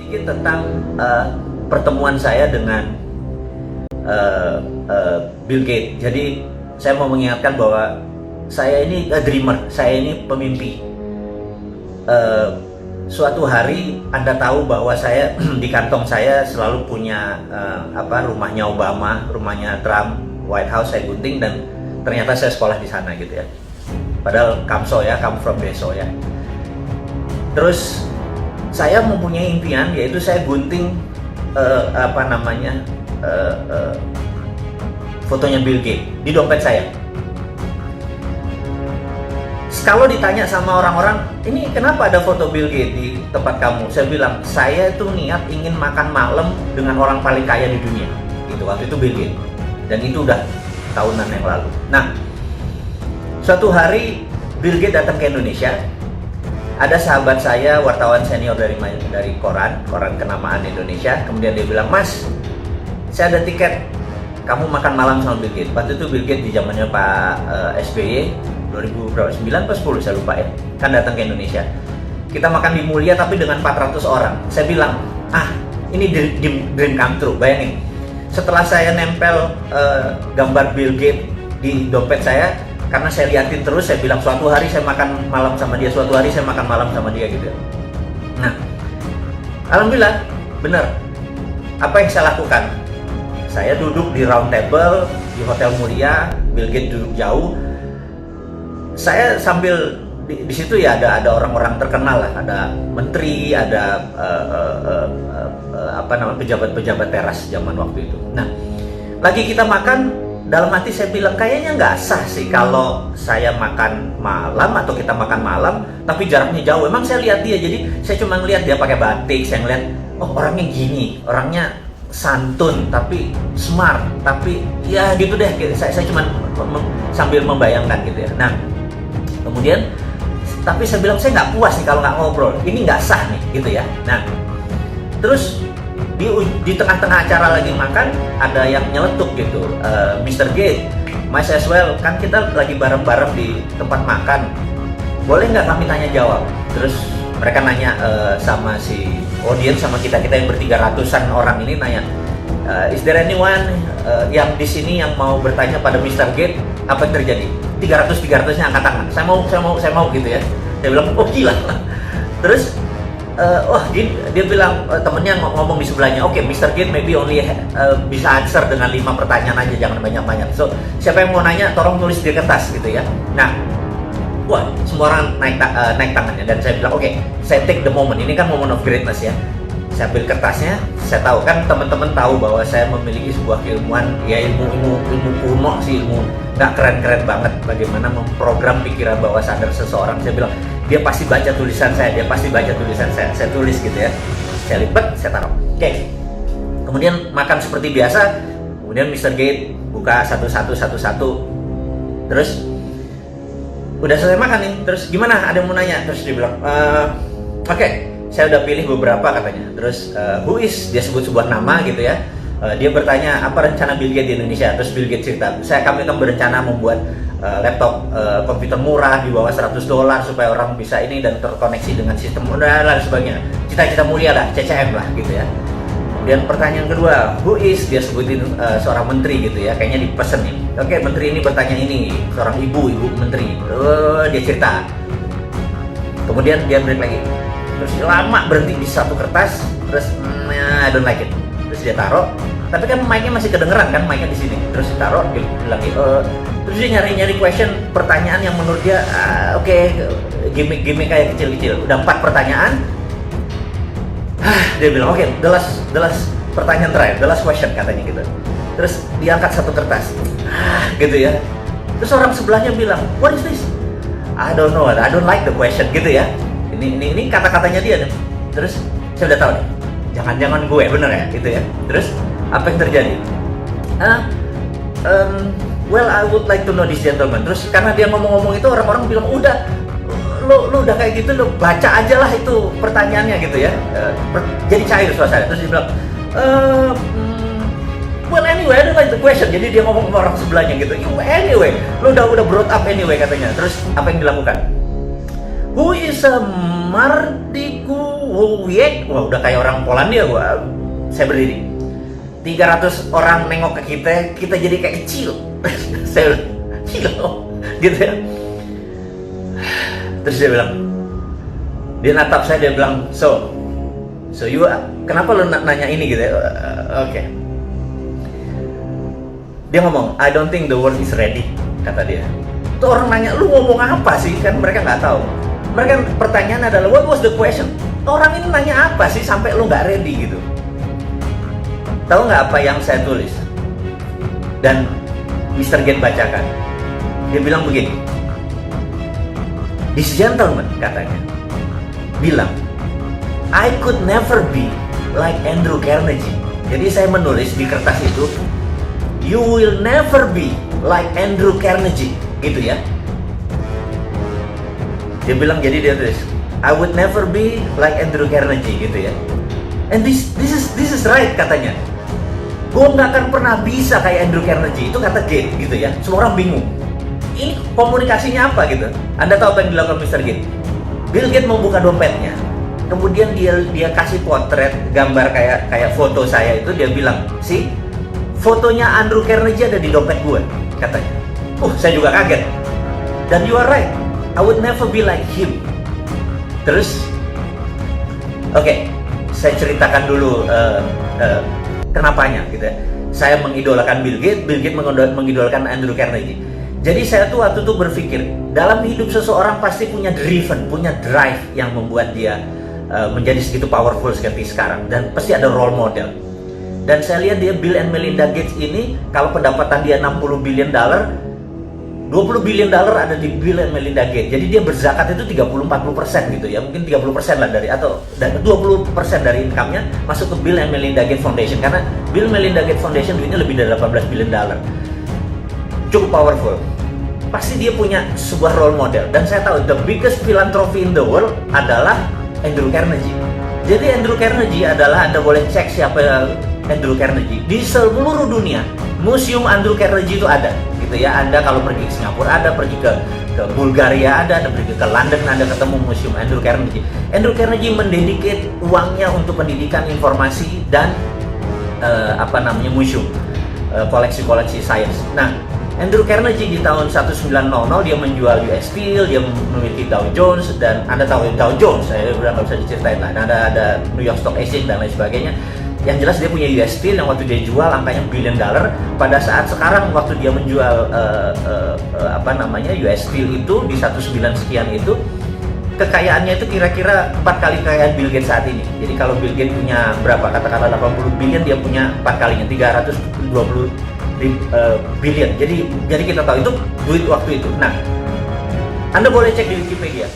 sedikit tentang pertemuan saya dengan Bill Gates. Jadi saya mau mengingatkan bahwa saya ini dreamer, saya ini pemimpi. Suatu hari Anda tahu bahwa saya di kantong saya selalu punya rumahnya Obama, rumahnya Trump, White House saya gunting, dan ternyata saya sekolah di sana gitu ya. Padahal come from Deso ya. Terus saya mempunyai impian, yaitu saya gunting fotonya Bill Gates di dompet saya. Kalau ditanya sama orang-orang, ini kenapa ada foto Bill Gates di tempat kamu? Saya bilang, saya itu niat ingin makan malam dengan orang paling kaya di dunia. Gitu, waktu itu Bill Gates. Dan itu udah tahunan yang lalu. Nah, suatu hari Bill Gates datang ke Indonesia. Ada sahabat saya, wartawan senior dari koran kenamaan Indonesia. Kemudian dia bilang, Mas, saya ada tiket, kamu makan malam sama Bill Gates. Waktu itu Bill Gates di zamannya Pak SBY, 2009 atau 10 saya lupa ya, kan datang ke Indonesia. Kita makan di Mulia tapi dengan 400 orang. Saya bilang, ini dream come true. Bayangin, setelah saya nempel gambar Bill Gates di dompet saya, karena saya liatin terus, saya bilang suatu hari saya makan malam sama dia, suatu hari saya makan malam sama dia gitu. Nah, alhamdulillah benar. Apa yang saya lakukan? Saya duduk di round table di Hotel Mulia, Bill Gates duduk jauh. Saya sambil di situ ya ada orang-orang terkenal lah, ada menteri, ada pejabat-pejabat teras zaman waktu itu. Nah, lagi kita makan, dalam hati saya bilang kayaknya nggak sah sih kalau saya makan malam atau kita makan malam tapi jaraknya jauh. Emang saya lihat dia, jadi saya cuma ngeliat dia pakai batik, saya ngeliat orangnya gini, orangnya santun tapi smart, tapi ya gitu deh. Saya cuma sambil membayangkan gitu ya. Nah, kemudian tapi saya bilang saya nggak puas nih kalau nggak ngobrol, ini nggak sah nih gitu ya. Nah, terus di tengah-tengah acara lagi makan, ada yang nyeletuk gitu, Mr. Gates, might as well, kan kita lagi bareng-bareng di tempat makan, boleh nggak kami tanya jawab? Terus mereka nanya sama si audiens, sama kita yang ber-300-an orang ini nanya, is there anyone yang di sini yang mau bertanya pada Mr. Gates? Apa yang terjadi? 300-nya angkat tangan. Saya mau gitu ya. Saya bilang, oh gila. Terus dia bilang, temennya ngomong di sebelahnya, oke, Mr. Gates maybe only bisa answer dengan 5 pertanyaan aja, jangan banyak-banyak. So, siapa yang mau nanya, tolong tulis di kertas gitu ya. Nah, wah, semua orang naik tangannya, dan saya bilang, oke, saya take the moment. Ini kan moment of greatness ya. Saya ambil kertasnya, saya tahu kan teman-teman tahu bahwa saya memiliki sebuah keilmuan, ya ilmu kuno sih, ilmu nggak keren-keren banget, bagaimana memprogram pikiran bawah sadar seseorang. Saya bilang, dia pasti baca tulisan saya, saya tulis gitu ya, saya lipat, saya taruh. Oke. Kemudian makan seperti biasa, kemudian Mr. Gates buka satu-satu, terus udah selesai makan nih, terus gimana, ada yang mau nanya? Terus dia bilang, oke, saya udah pilih beberapa katanya. Terus who is, dia sebut sebuah nama gitu ya. Dia bertanya apa rencana Bill Gates di Indonesia. Terus Bill Gates cerita, kami akan berencana membuat laptop komputer murah di bawah $100 supaya orang bisa ini dan terkoneksi dengan sistem dan lain sebagainya. Cita-cita mulia lah, CCM lah gitu ya. Kemudian pertanyaan kedua, who is, dia sebutin seorang menteri gitu ya, kayaknya dipesen nih. Oke, menteri ini bertanya ini, seorang ibu menteri. Dia cerita. Kemudian dia break lagi. Terus lama berhenti di satu kertas, terus I don't like it. Terus dia taruh, tapi kan mic-nya masih kedengeran kan, mic-nya di sini. Terus ditaruh, dia bilang terus dia nyari question, pertanyaan yang menurut dia oke, gimmick kayak kecil-kecil. Udah 4 pertanyaan. Dia bilang, oke, the last pertanyaan terakhir, the last question katanya gitu. Terus diangkat satu kertas. Gitu ya. Terus orang sebelahnya bilang, what is this? I don't know, I don't like the question gitu ya. Ini kata-katanya dia nih. Terus saya udah tahu nih, jangan-jangan gue bener ya gitu ya. Terus apa yang terjadi? Well, I would like to know this gentleman. Terus karena dia ngomong-ngomong itu, orang-orang bilang, udah lu udah kayak gitu, lu baca aja lah itu pertanyaannya gitu ya. Jadi cair suasana. Terus dia bilang, well anyway, I don't like the question. Jadi dia ngomong sama orang sebelahnya gitu. Anyway, lu udah brought up anyway katanya. Terus apa yang dilakukan? Who is a Mardikuwiek? Wah, udah kayak orang Polandia gua. Saya berdiri. 300 orang nengok ke kita jadi kayak kecil. Saya bilang, gitu ya. Terus dia bilang, dia natap saya, dia bilang, so you, kenapa lu nanya ini gitu ya? Oke. Dia ngomong, I don't think the world is ready, kata dia. Tuh orang nanya, lu ngomong apa sih? Kan mereka nggak tahu. Mereka pertanyaan adalah, what was the question? Orang ini nanya apa sih sampai lu nggak ready gitu? Tahu nggak apa yang saya tulis? Dan Mr. Gates bacakan. Dia bilang begini, this gentleman, katanya, bilang, I could never be like Andrew Carnegie. Jadi saya menulis di kertas itu, you will never be like Andrew Carnegie, gitu ya. Dia bilang, jadi dia tulis, I would never be like Andrew Carnegie, gitu ya. And this is right, katanya. Gue nggak akan pernah bisa kayak Andrew Carnegie, itu kata Gates, gitu ya. Semua orang bingung. Ini komunikasinya apa gitu? Anda tahu apa yang dilakukan Mr. Gates? Bill Gates membuka dompetnya, kemudian dia kasih potret gambar kayak foto saya itu, dia bilang, sih, fotonya Andrew Carnegie ada di dompet gue, katanya. Saya juga kaget. Dan you are right, I would never be like him. Terus, oke, saya ceritakan dulu kenapanya gitu ya. Saya mengidolakan Bill Gates mengidolakan Andrew Carnegie. Jadi saya tuh waktu itu berpikir, dalam hidup seseorang pasti punya punya drive yang membuat dia menjadi segitu powerful seperti sekarang, dan pasti ada role model. Dan saya lihat dia, Bill and Melinda Gates ini, kalau pendapatan dia $60 billion, $20 billion ada di Bill and Melinda Gates. Jadi dia berzakat itu 30-40% gitu ya, mungkin 30% lah dari, atau 20% dari income-nya masuk ke Bill and Melinda Gates Foundation, karena Bill Melinda Gates Foundation duitnya lebih dari $18 billion. Cukup powerful. Pasti dia punya sebuah role model, dan saya tahu the biggest philanthropy in the world adalah Andrew Carnegie. Jadi Andrew Carnegie adalah, Anda boleh cek siapa Andrew Carnegie di seluruh dunia. Museum Andrew Carnegie itu ada, gitu ya. Anda kalau pergi ke Singapura ada, pergi ke Bulgaria ada, pergi ke London ada, ketemu Museum Andrew Carnegie. Andrew Carnegie mendedicate uangnya untuk pendidikan, informasi, dan museum, koleksi-koleksi sains. Nah, Andrew Carnegie di tahun 1900 dia menjual US Steel, dia memiliki Dow Jones, dan Anda tahu Dow Jones, saya udah nggak bisa diceritain lah. Nah, ada New York Stock Exchange dan lain sebagainya. Yang jelas dia punya US Steel yang waktu dia jual angkanya $1 billion. Pada saat sekarang waktu dia menjual US Steel itu di 19 sekian itu, kekayaannya itu kira-kira 4 kali kekayaan Bill Gates saat ini. Jadi kalau Bill Gates punya berapa, katakanlah 80 billion, dia punya 4 kalinya, 320 billion. Jadi kita tahu itu duit waktu itu. Nah, Anda boleh cek di Wikipedia.